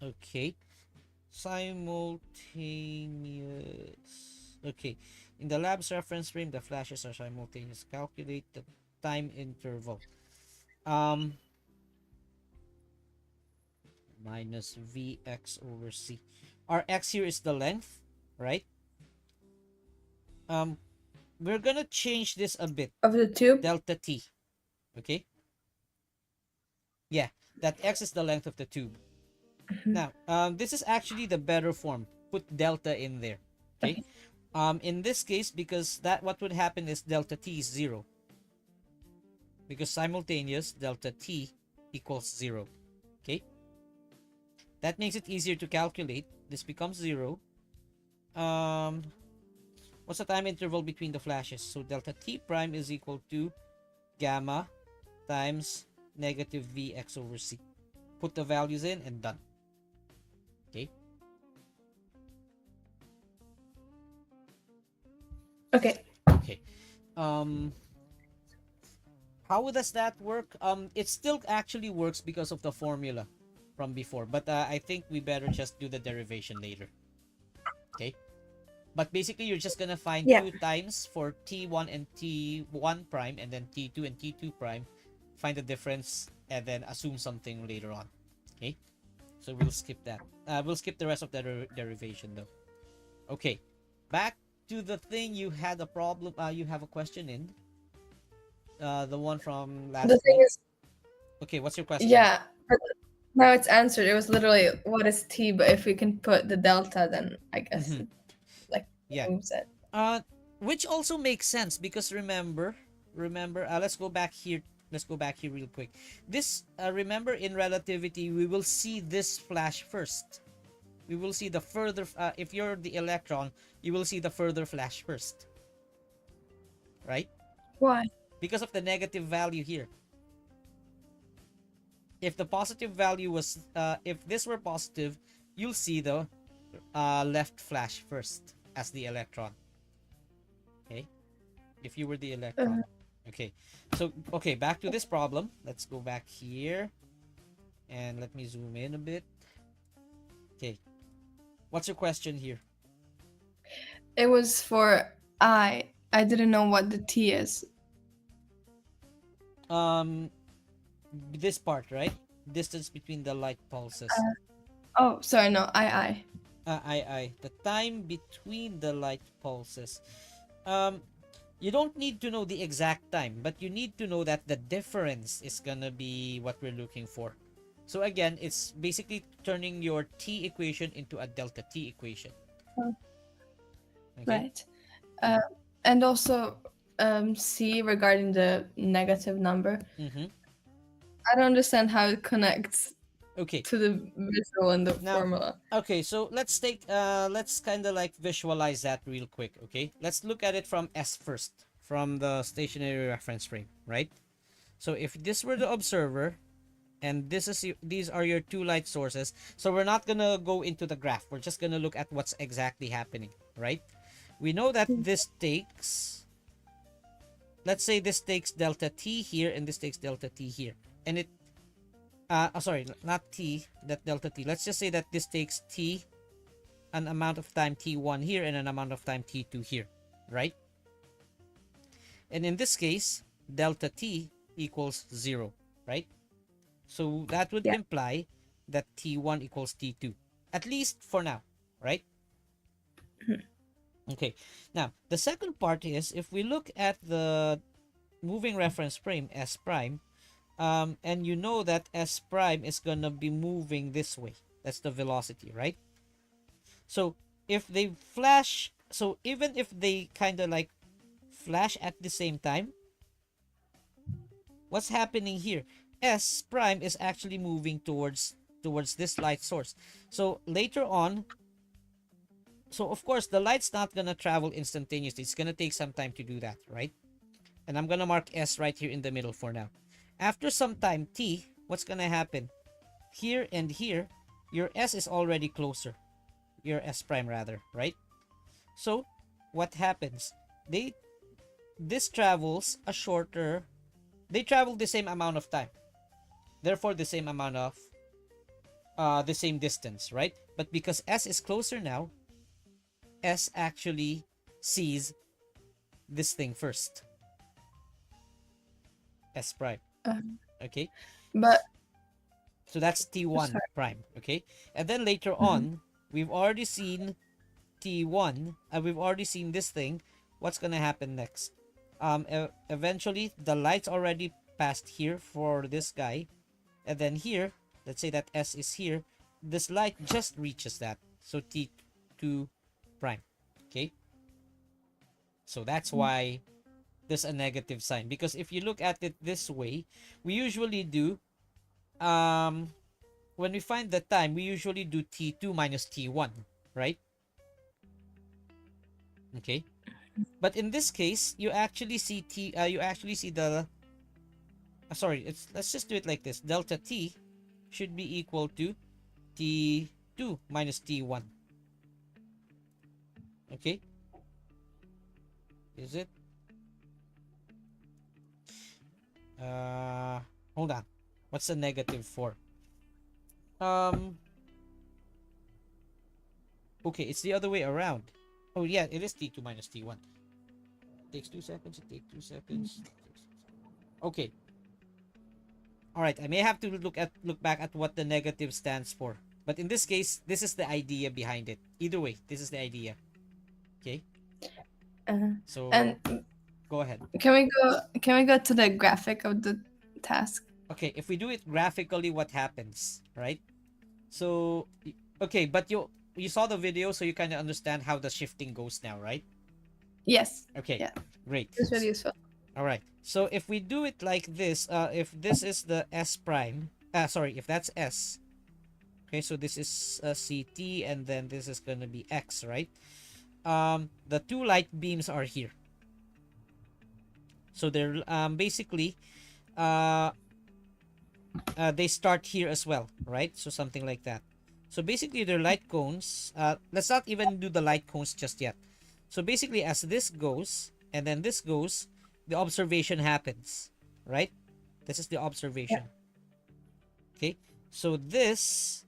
okay. Simultaneous. Okay. In the lab's reference frame, the flashes are simultaneous. Calculate the time interval. Minus Vx over C. Our X here is the length, right? We're gonna change this a bit. Of the tube? Delta T. Okay? Yeah, that X is the length of the tube. Now, this is actually the better form. Put delta in there. Okay? In this case, because that what would happen is delta T is 0. Because simultaneous, delta T equals 0. Okay? That makes it easier to calculate. This becomes 0. What's the time interval between the flashes? So delta T prime is equal to gamma times negative Vx over C. Put the values in and done. Okay. Okay. Okay. How does that work? It still actually works because of the formula from before, but I think we better just do the derivation later. Okay. But basically, you're just gonna find 2 times for T1 and T1 prime, and then T2 and T2 prime. Find the difference, and then assume something later on. Okay. So we'll skip that. We'll skip the rest of the derivation though. Okay. Back to the thing you had a problem. You have a question in. The one from last The thing week. is, Okay, what's your question? yeah, but now it's answered. It was literally what is T, but if we can put the delta, then I guess it, like, moves it. Which also makes sense because remember, let's go back here. Let's go back here real quick. This, remember, in relativity, we will see this flash first. We will see the further, if you're the electron, you will see the further flash first. Right? Why? Because of the negative value here. If the positive value was, if this were positive, you'll see the left flash first as the electron. Okay? If you were the electron. Okay. So, okay, back to this problem. Let's go back here. And let me zoom in a bit. Okay. What's your question here? It was for I. I didn't know what the T is. This part, right? Distance between the light pulses. Oh, sorry, no, I. The time between the light pulses. You don't need to know the exact time, but you need to know that the difference is gonna be what we're looking for. So again, it's basically turning your T equation into a delta T equation. Okay. Right. And also, C regarding the negative number. I don't understand how it connects to the visual and the formula. Okay, so let's kind of like visualize that real quick. Okay, let's look at it from S first. from the stationary reference frame, right? So if this were the observer, and these are your two light sources, so we're not gonna go into the graph. We're just gonna look at what's exactly happening, right? We know that this takes, let's say this takes delta t here, and this takes delta t here, and it sorry, not t, that delta t. Let's just say that this takes t, an amount of time t1 here, and an amount of time t2 here, right? And in this case, delta t equals 0, right? So that would Yeah. imply that t1 equals t2, at least for now, right? Okay, now the second part is, if we look at the moving reference frame S prime, and you know that S prime is gonna be moving this way. That's the velocity, right? So if they flash, so even if they kind of like flash at the same time, what's happening here? S prime is actually moving towards this light source. So later on, so of course the light's not gonna travel instantaneously. It's gonna take some time to do that, right? And I'm gonna mark S right here in the middle for now. After some time t, what's gonna happen? Here and here, your S is already closer. Your S prime rather, right? So what happens? This travels a shorter, they travel the same amount of time. Therefore the same amount of the same distance, right? But because S is closer now, S actually sees this thing first. S prime. Okay? But So that's T1 prime, okay? And then later on, we've already seen T1, and we've already seen this thing. What's gonna happen next? Eventually, the light's already passed here for this guy. And then here, let's say that S is here. This light just reaches that. So T2 prime, okay? So that's why there's a negative sign. Because if you look at it this way, we usually do, when we find the time, we usually do T2 minus T1, right? Okay. But in this case, you actually see the sorry, let's just do it like this. Delta T should be equal to T2 minus T1. Okay? Is it? Hold on. What's the negative for? Okay, it's the other way around. Oh yeah, it is T2 minus T1. It takes 2 seconds, it takes 2 seconds. Okay. Alright, I may have to look back at what the negative stands for. But in this case, this is the idea behind it. Either way, this is the idea. Okay? So and go ahead. Can we go to the graphic of the task? Okay, if we do it graphically, what happens, right? So okay, but you saw the video, so you kind of understand how the shifting goes now, right? Yes. Okay. Yeah. Great. It's really useful. All right. So if we do it like this, if this is the S prime, sorry, if that's S, okay, so this is CT, and then this is gonna be X, right? The two light beams are here. So they're basically they start here as well, right? So something like that. So basically they're light cones. Let's not even do the light cones just yet. So basically as this goes and then this goes, the observation happens, right? This is the observation. Yeah. Okay, so this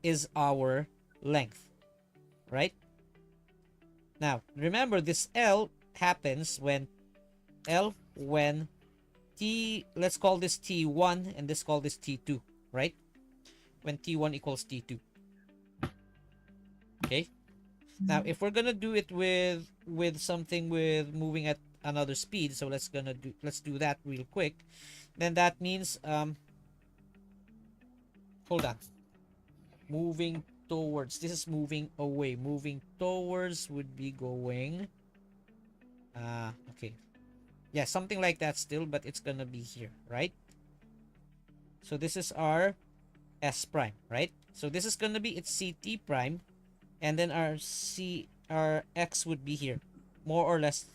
is our length, right? Now remember, this L happens when T, let's call this T1 and let's call this T2, right? When T1 equals T2. Okay. Now if we're gonna do it with something with moving at another speed, so let's do that real quick. Then that means hold on. Moving towards, this is moving away. Moving towards would be going okay. Yeah, something like that still, but it's gonna be here, right? So this is our S prime, right? So this is gonna be its CT prime, and then our X would be here, more or less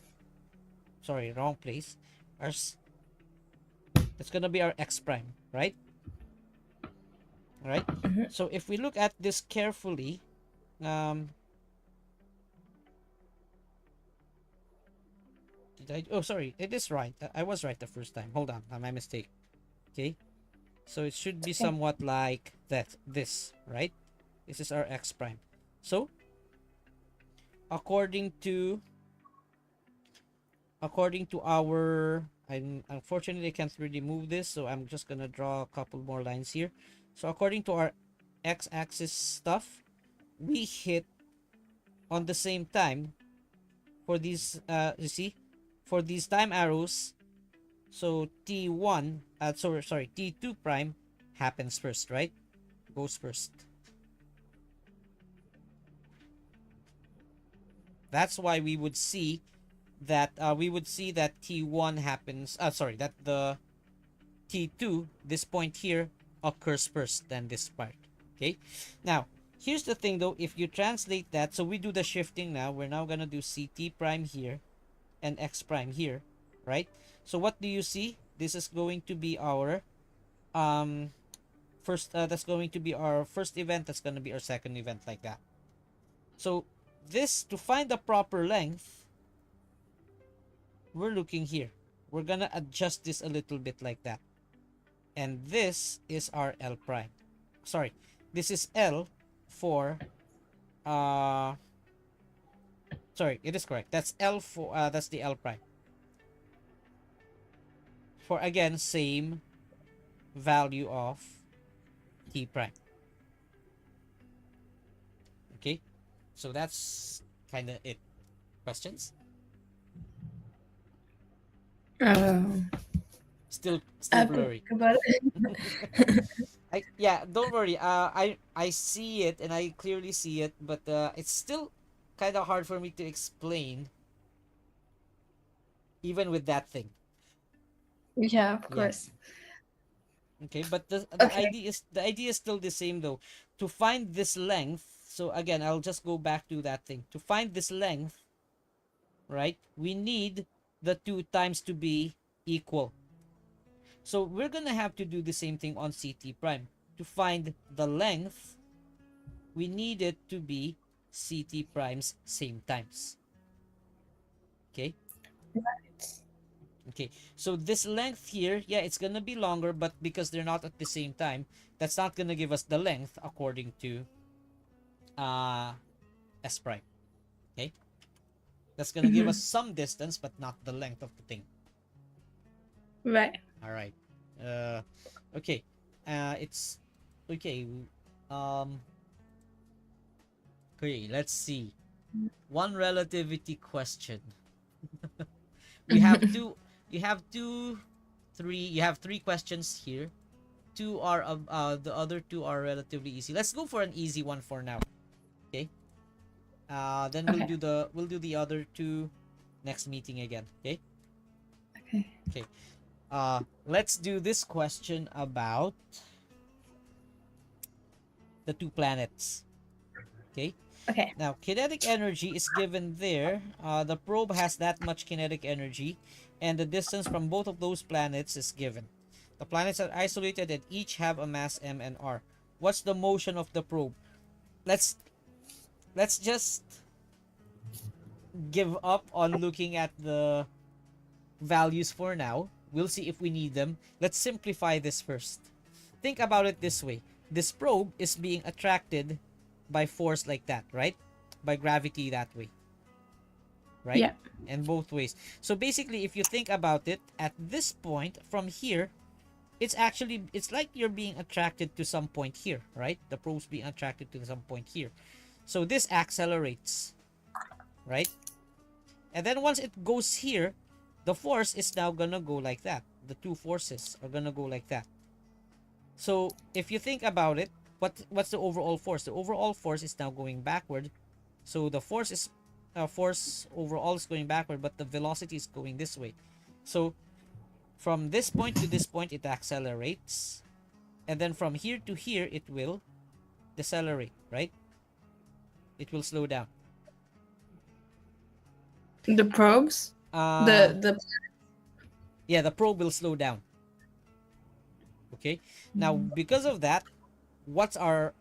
sorry, wrong place. That's gonna be our x prime, right? Right. So if we look at this carefully, um, oh, sorry, it is right. I was right the first time. Hold on, my mistake. Okay. So it should be Okay. somewhat like that. This, right? This is our x prime. So according to our, unfortunately I can't really move this, so I'm just gonna draw a couple more lines here. So according to our x-axis stuff, we hit on the same time for these, you see, for these time arrows. So t1, sorry, t2 prime happens first, right? Goes first. That's why we would see that t1 happens, sorry, that the t2, this point here, occurs first than this part. Okay. Now here's the thing though, if you translate that, so we do the shifting now. We're now gonna do ct prime here and x prime here, right? So what do you see? This is going to be our first, that's going to be our first event, that's going to be our second event, like that. So this, to find the proper length, we're looking here. We're gonna adjust this a little bit like that. And this is our L prime. Sorry, this is L for, sorry, it is correct. That's L for, that's the L prime. For, again, same value of T prime. Okay, so that's kind of it. Questions? Still blurry. About it. Yeah, don't worry. I see it and I clearly see it, but it's still kind of hard for me to explain, even with that thing. Yeah, of course. Okay, but the Okay. idea is still the same though. To find this length, so again, I'll just go back to that thing. To find this length, right? We need the two times to be equal. So we're gonna have to do the same thing on CT prime. To find the length, we need it to be CT primes same times. Okay? Okay, so this length here, yeah, it's gonna be longer, but because they're not at the same time, that's not gonna give us the length according to S prime. Okay? That's gonna give us some distance, but not the length of the thing. Right. Alright. Okay. It's okay. Okay, let's see. One relativity question. We have two, you have two, three, you have three questions here. Two are, the other two are relatively easy. Let's go for an easy one for now. Okay. Then Okay. we'll do the other two next meeting again. Okay. Okay. Okay. Let's do this question about the two planets. Okay. Okay. Now, kinetic energy is given there. The probe has that much kinetic energy, and the distance from both of those planets is given. The planets are isolated and each have a mass m and r. What's the motion of the probe? Let's just give up on looking at the values for now. We'll see if we need them. Let's simplify this first. Think about it this way. This probe is being attracted by force like that, right? By gravity that way. Right? Yeah. And both ways. So basically, if you think about it, at this point, from here, it's like you're being attracted to some point here, right? The probe's being attracted to some point here. So this accelerates, right? And then once it goes here, the force is now gonna go like that. The two forces are gonna go like that. So if you think about it, what's the overall force? The overall force is now going backward. So the force overall is going backward, but the velocity is going this way. So from this point to this point, it accelerates. And then from here to here, it will decelerate, right? It will slow down. The probes? Uh, The yeah, the probe will slow down. Okay. Now, because of that, what are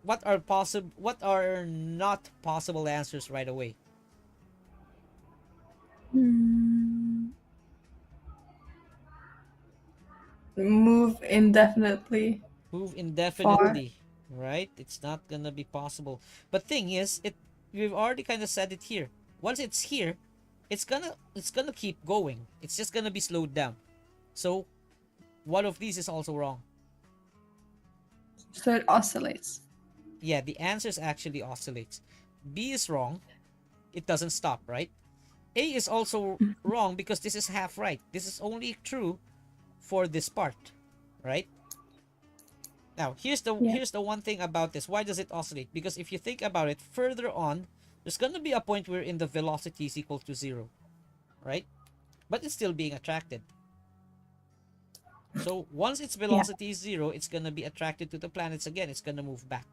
not possible answers right away? Hmm. Move indefinitely Move far. indefinitely, right? It's not gonna be possible. But thing is, it we've already kind of said it here. Once it's here, it's gonna keep going. It's just gonna be slowed down. So one of these is also wrong. So it oscillates. Yeah, the answers actually oscillates. B is wrong. It doesn't stop, right? A is also wrong because this is half right. This is only true for this part, right? Now, Yeah. here's the one thing about this. Why does it oscillate? Because if you think about it further on, there's going to be a point wherein the velocity is equal to 0, right? But it's still being attracted. So once its Yeah. velocity is 0, it's going to be attracted to the planets again. It's going to move back.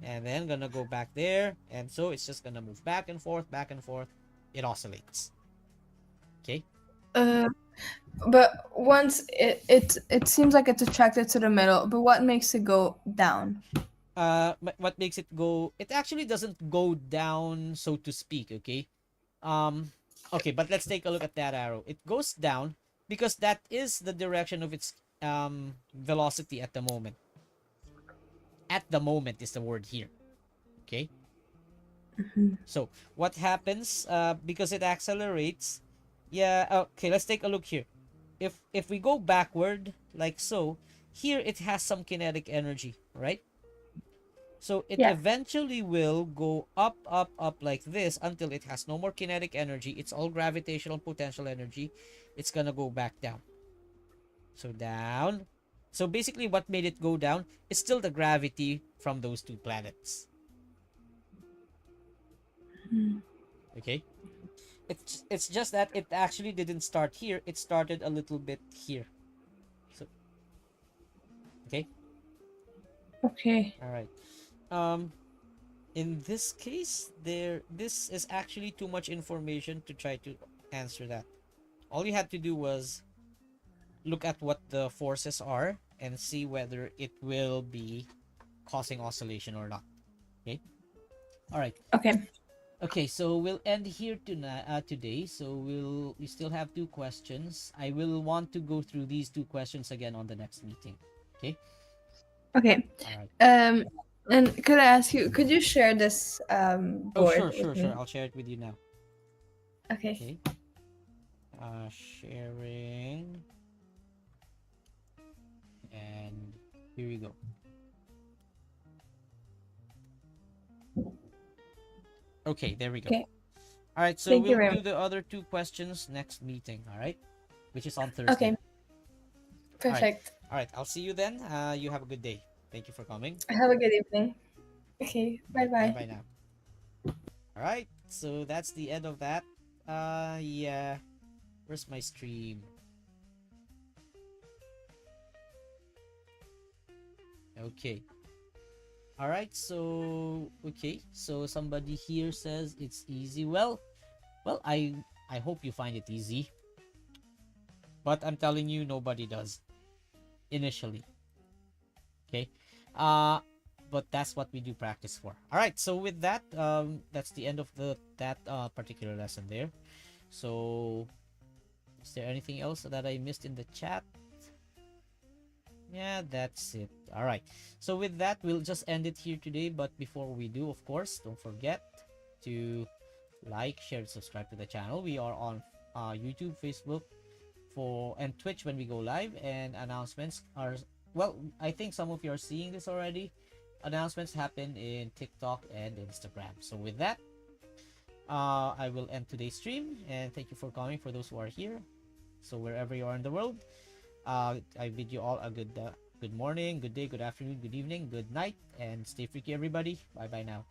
And then going to go back there. And so it's just going to move back and forth, back and forth. It oscillates. Okay? Uh, but once it seems like it's attracted to the middle, but what makes it go down? What makes it go? It actually doesn't go down, so to speak. Okay. Um, okay, but let's take a look at that arrow. It goes down because that is the direction of its velocity at the moment. At the moment is the word here. Okay. So what happens? Because it accelerates. Yeah. Okay. Let's take a look here. If we go backward like so, here it has some kinetic energy, right? So it Yeah. eventually will go up, up, up like this until it has no more kinetic energy. It's all gravitational potential energy. It's gonna go back down. So down. So basically what made it go down is still the gravity from those two planets. Okay? It's just that it actually didn't start here. It started a little bit here. So okay? Okay. Alright. Um in this case, this is actually too much information to try to answer that. All you had to do was look at what the forces are and see whether it will be causing oscillation or not. Okay. All right. Okay. Okay. So we'll end here tonight. Today. So we still have two questions. I will want to go through these two questions again on the next meeting. Okay. Okay. All right. Um, and could I ask you? Could you share this Oh, sure, board sure, with sure. me? I'll share it with you now. Okay. Okay. Sharing, and here we go. Okay, there we go. Okay. All right, so Thank you we'll very do much. the other two questions next meeting. All right, which is on Thursday. Okay. All right. Perfect. All right. I'll see you then. You have a good day. Thank you for coming. Have a good evening. Okay. All Bye right. Bye bye. bye now. All right. So that's the end of that. Yeah. Where's my stream? Okay. All right. So okay. So somebody here says it's easy. Well, I hope you find it easy. But I'm telling you, nobody does initially. Okay. Uh but that's what we do practice for. All right, so with that, that's the end of that particular lesson there. So is there anything else that I missed in the chat? Yeah, that's it. All right, so with that, we'll just end it here today. But before we do, of course, don't forget to like, share, and subscribe to the channel. We are on YouTube, Facebook, and Twitch when we go live, and announcements are, well, I think some of you are seeing this already. Announcements happen in TikTok and Instagram. So with that, I will end today's stream, and thank you for coming for those who are here. So wherever you are in the world, I bid you all a good morning, good day, good afternoon, good evening, good night, and stay freaky, everybody. Bye bye now.